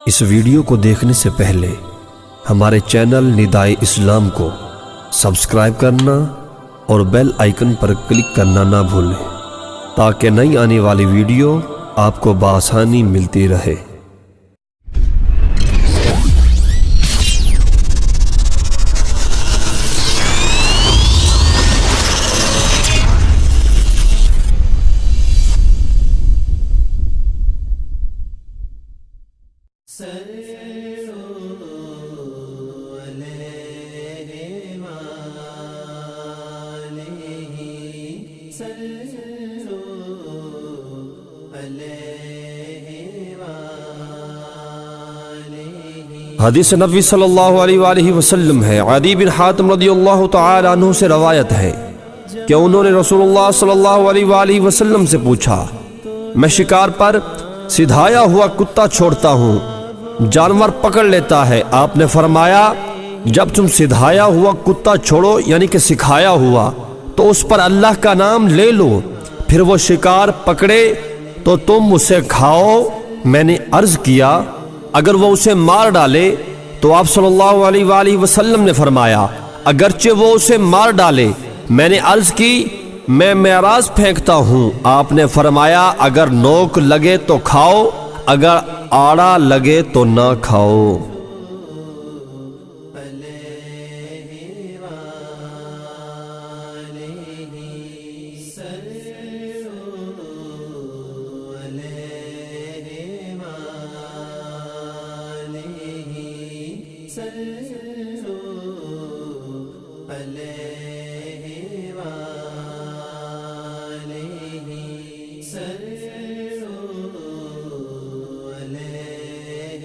اس video کو دیکھنے سے پہلے ہمارے چینل ندائے اسلام کو سبسکرائب کرنا اور بیل آئیکن پر کلک کرنا نہ بھولیں تاکہ نئی آنے والی ویڈیو آپ کو بآسانی ملتی رہے۔ حدیث نبی صلی اللہ علیہ وآلہ وسلم ہے، عدی بن حاتم رضی اللہ تعالی عنہ سے روایت ہے کہ انہوں نے رسول اللہ صلی اللہ علیہ وآلہ وسلم سے پوچھا، میں شکار پر سدھایا ہوا کتا چھوڑتا ہوں، جانور پکڑ لیتا ہے۔ آپ نے فرمایا، جب تم سدھایا ہوا کتا چھوڑو یعنی کہ سکھایا ہوا تو اس پر اللہ کا نام لے لو، پھر وہ شکار پکڑے تو تم اسے کھاؤ۔ میں نے عرض کیا، اگر وہ اسے مار ڈالے؟ تو آپ صلی اللہ علیہ وآلہ وسلم نے فرمایا، اگرچہ وہ اسے مار ڈالے۔ میں نے عرض کی، میں معراج پھینکتا ہوں۔ آپ نے فرمایا، اگر نوک لگے تو کھاؤ، اگر آڑا لگے تو نہ کھاؤ۔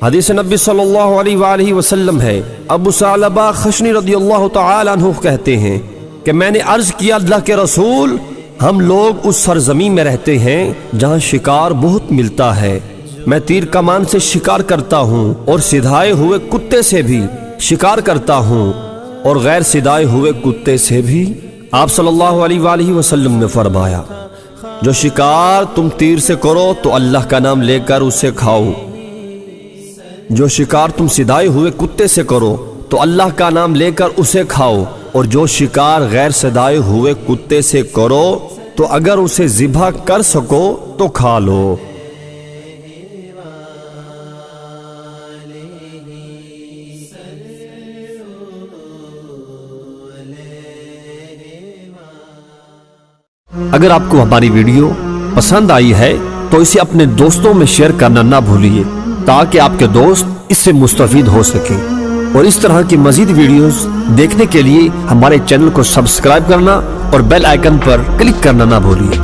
حدیث نبی صلی اللہ علیہ وآلہ وسلم ہے، ابو ثعلبہ خشنی رضی اللہ تعالی عنہ کہتے ہیں کہ میں نے عرض کیا، اللہ کے رسول، ہم لوگ اس سرزمین میں رہتے ہیں جہاں شکار بہت ملتا ہے۔ میں تیر کمان سے شکار کرتا ہوں اور سدھائے ہوئے کتے سے بھی شکار کرتا ہوں اور غیر سدھائے ہوئے کتے سے بھی۔ آپ صلی اللہ علیہ وآلہ وسلم نے فرمایا، جو شکار تم تیر سے کرو تو اللہ کا نام لے کر اسے کھاؤ، جو شکار تم سدھائے ہوئے کتے سے کرو تو اللہ کا نام لے کر اسے کھاؤ، اور جو شکار غیر سدھائے ہوئے کتے سے کرو تو اگر اسے ذبح کر سکو تو کھا لو۔ اگر آپ کو ہماری ویڈیو پسند آئی ہے تو اسے اپنے دوستوں میں شیئر کرنا نہ بھولیے تاکہ آپ کے دوست اس سے مستفید ہو سکیں، اور اس طرح کی مزید ویڈیوز دیکھنے کے لیے ہمارے چینل کو سبسکرائب کرنا اور بیل آئیکن پر کلک کرنا نہ بھولیے۔